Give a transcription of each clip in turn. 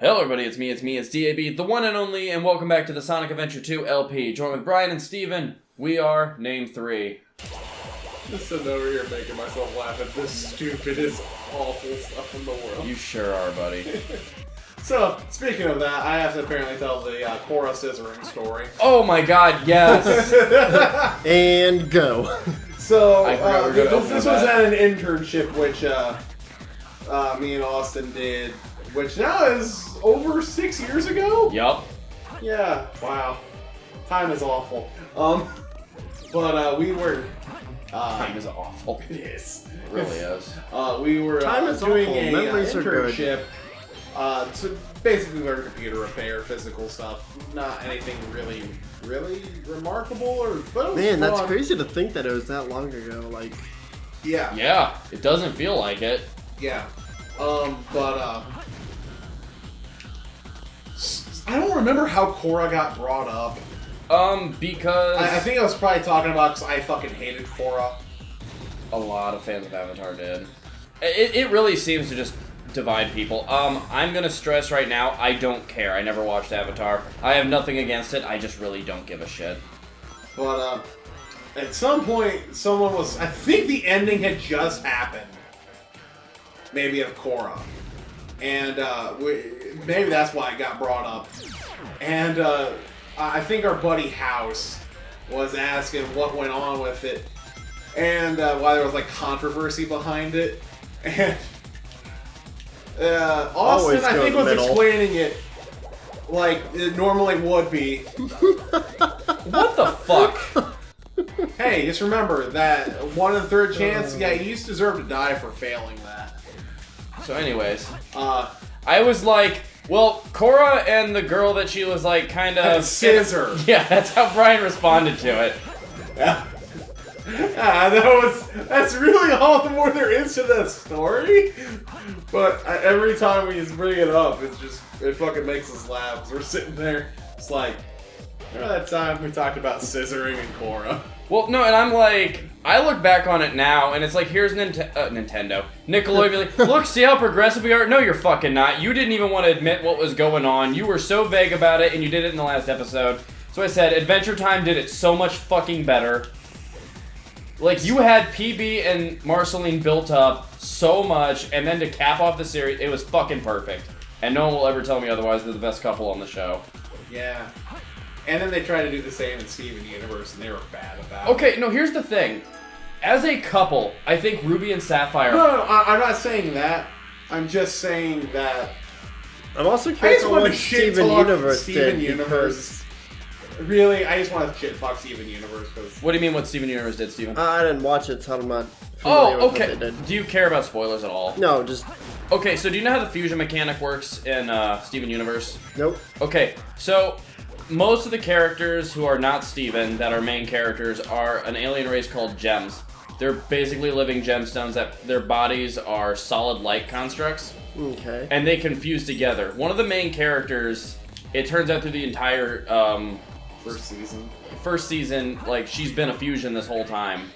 Hello everybody, it's DAB, the one and only, and welcome back to the Sonic Adventure 2 LP. Joined with Brian and Steven, we are Name 3. Just sitting over here making myself laugh at this stupidest, awful stuff in the world. You sure are, buddy. So, speaking of that, I have to apparently tell the Korra scissoring story. Oh my god, yes! And go. So, this was at an internship which me and Austin did, which now is over 6 years ago? Yup. Yeah, wow. Time is awful. But we were... Time is awful. It is. It really is. We were doing a Memories are good. internship to basically learn computer repair, physical stuff. Not anything really remarkable but it was Man, that's fun. crazy to think that it was that long ago. Like, Yeah. Yeah, it doesn't feel like it. Yeah. I don't remember how Korra got brought up. Because... I think I was probably talking about because I fucking hated Korra. a lot of fans of Avatar did. It really seems to just divide people. I'm gonna stress right now, I don't care. I never watched Avatar. I have nothing against it, I just really don't give a shit. But, at some point, someone was... I think the ending had just happened. Maybe of Korra. And, maybe that's why it got brought up. And, I think our buddy House was asking what went on with it. And, why there was, like, controversy behind it. And, Austin, I think, was explaining it like it normally would be. What the fuck? Hey, just remember that 1 1/3 chance. Yeah, you just deserve to die for failing that. So anyways, I was like, well, Korra and the girl that she was like kind of... Scissor. Yeah, that's how Brian responded to it. Yeah. That's really all the more there is to that story. But every time we just bring it up, it fucking makes us laugh. 'Cause we're sitting there, it's like, remember that time we talked about scissoring and Korra? Well, no, and I'm like, I look back on it now, and it's like, here's Nintendo. Nickelodeon, be like, look, see how progressive we are? No, you're fucking not. You didn't even want to admit what was going on. You were so vague about it, and you did it in the last episode. So I said, Adventure Time did it so much fucking better. Like, you had PB and Marceline built up so much, and then to cap off the series, it was fucking perfect. And no one will ever tell me otherwise. They're the best couple on the show. Yeah. And then they tried to do the same in Steven Universe, and they were bad about it. Okay, no, here's the thing. As a couple, I think Ruby and Sapphire... No, I'm not saying that. I'm just saying that... I'm also I curious just what want to shit Steven talk Universe Steven did. Universe. Really, I just want to shit talk Steven Universe because... What do you mean what Steven Universe did, Steven? I didn't watch it, so I'm not familiar with okay. what they did. Do you care about spoilers at all? No, just... Okay, so do you know how the fusion mechanic works in Steven Universe? Nope. Okay, so most of the characters who are not Steven, that are main characters, are an alien race called gems. They're basically living gemstones that their bodies are solid light constructs. Okay. And they can fuse together. One of the main characters, it turns out through the entire first season, like, she's been a fusion this whole time.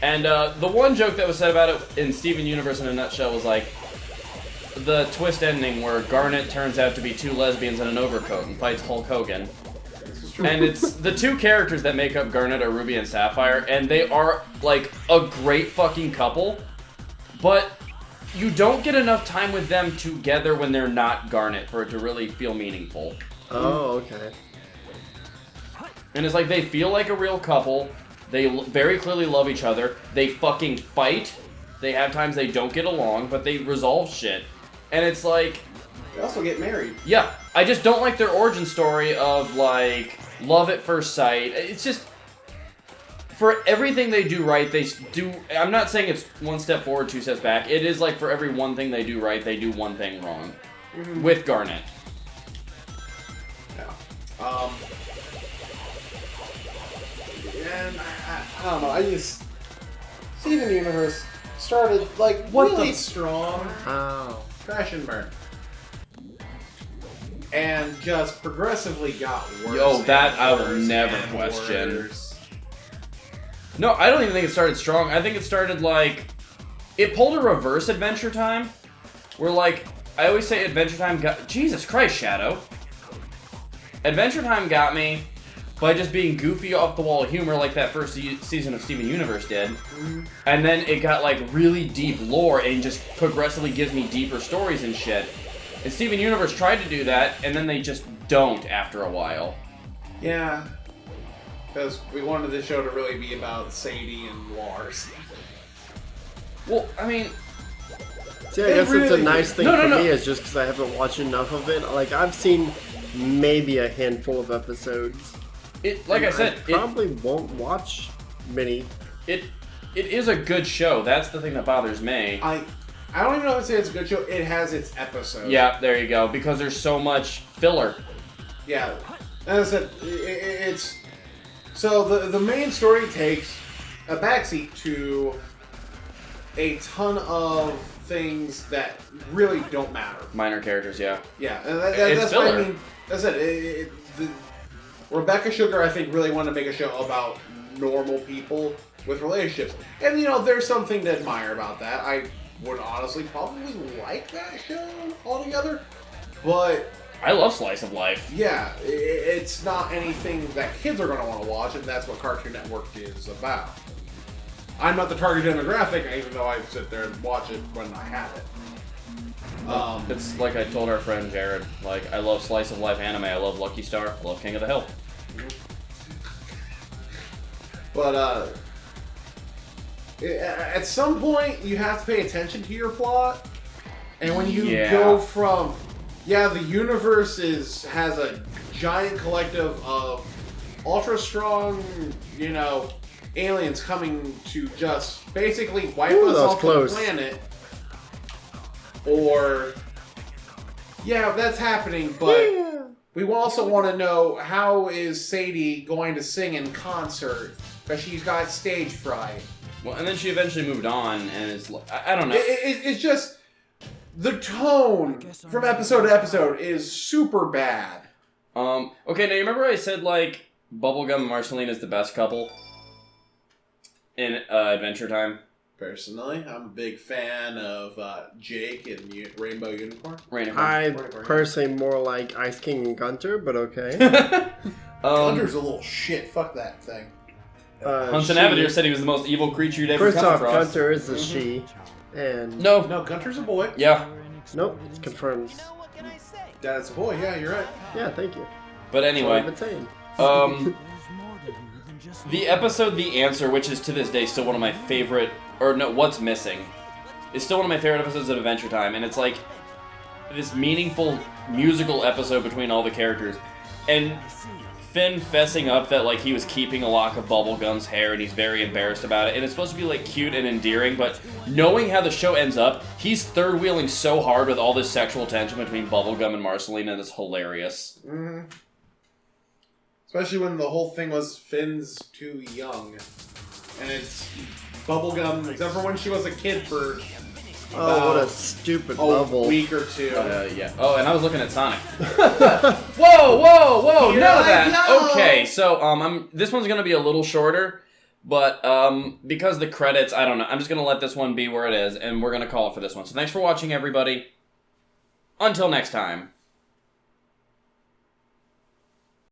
And the one joke that was said about it in Steven Universe in a nutshell was like, the twist ending where Garnet turns out to be 2 lesbians in an overcoat and fights Hulk Hogan. And it's the 2 characters that make up Garnet are Ruby and Sapphire, and they are, like, a great fucking couple, but you don't get enough time with them together when they're not Garnet for it to really feel meaningful. Oh, okay. And it's like, they feel like a real couple, they very clearly love each other, they fucking fight, they have times they don't get along, but they resolve shit. And it's like... They also get married. Yeah, I just don't like their origin story of, like, love at first sight. It's just... For everything they do right, they do... I'm not saying it's 1 step forward, 2 steps back. It is like for every one thing they do right, they do one thing wrong. Mm-hmm. With Garnet. Yeah. And I don't know, I just... Steven Universe started, like, really strong. Oh. Crash and burn. And just progressively got worse. Yo, that I will never question. Worse. No, I don't even think it started strong. I think it started, like... It pulled a reverse Adventure Time. Where, like, I always say Adventure Time got... Jesus Christ, Shadow. Adventure Time got me by just being goofy off-the-wall humor like that first season of Steven Universe did. Mm-hmm. And then it got, like, really deep lore and just progressively gives me deeper stories and shit. And Steven Universe tried to do that, and then they just don't after a while. Yeah. Because we wanted this show to really be about Sadie and Lars. Well, I mean... See, I guess it's a nice thing for No. me is just because I haven't watched enough of it. Like, I've seen maybe a handful of episodes. Like I said, probably won't watch many. It is a good show. That's the thing that bothers me. I don't even know if I'd say it's a good show. It has its episodes. Yeah, there you go. Because there's so much filler. Yeah. As I said, it's... So the main story takes a backseat to a ton of things that really don't matter. Minor characters, yeah. Yeah, and that's what I mean. That's it. Rebecca Sugar, I think, really wanted to make a show about normal people with relationships. And, there's something to admire about that. I would honestly probably like that show altogether. But... I love Slice of Life. Yeah, it's not anything that kids are going to want to watch, and that's what Cartoon Network is about. I'm not the target demographic, even though I sit there and watch it when I have it. It's like I told our friend Jared, like, I love Slice of Life anime, I love Lucky Star, I love King of the Hill. But, at some point, you have to pay attention to your plot, and when you go from... Yeah, the universe has a giant collective of ultra-strong, aliens coming to just basically wipe us off the planet. Or, yeah, that's happening, but we also want to know, how is Sadie going to sing in concert? Because she's got stage fright. Well, and then she eventually moved on, and it's... I don't know. It's just... The tone from episode to episode is super bad. Okay, now you remember I said, like, Bubblegum and Marceline is the best couple in Adventure Time? Personally, I'm a big fan of Jake and Rainbow Unicorn. I personally more like Ice King and Gunter, but okay. Gunter's a little shit. Fuck that thing. Hunson Avadir said he was the most evil creature you'd ever come across. First off, Gunter is a she. And No, Gunter's a boy. Yeah. Nope, it's confirmed. Dad's a boy, yeah, you're right. Yeah, thank you. But anyway, the episode The Answer, which is to this day still one of my favorite, or no, What's Missing, is still one of my favorite episodes of Adventure Time, and it's like this meaningful musical episode between all the characters. And Finn fessing up that, like, he was keeping a lock of Bubblegum's hair and he's very embarrassed about it. And it's supposed to be, like, cute and endearing, but knowing how the show ends up, he's third-wheeling so hard with all this sexual tension between Bubblegum and Marceline, and it's hilarious. Mm-hmm. Especially when the whole thing was Finn's too young. And it's Bubblegum, except for when she was a kid for... what a stupid level. A week or two. Yeah. Oh, and I was looking at Sonic. Whoa! None of that. No. Okay, so this one's gonna be a little shorter, but because the credits, I don't know. I'm just gonna let this one be where it is, and we're gonna call it for this one. So thanks for watching, everybody. Until next time.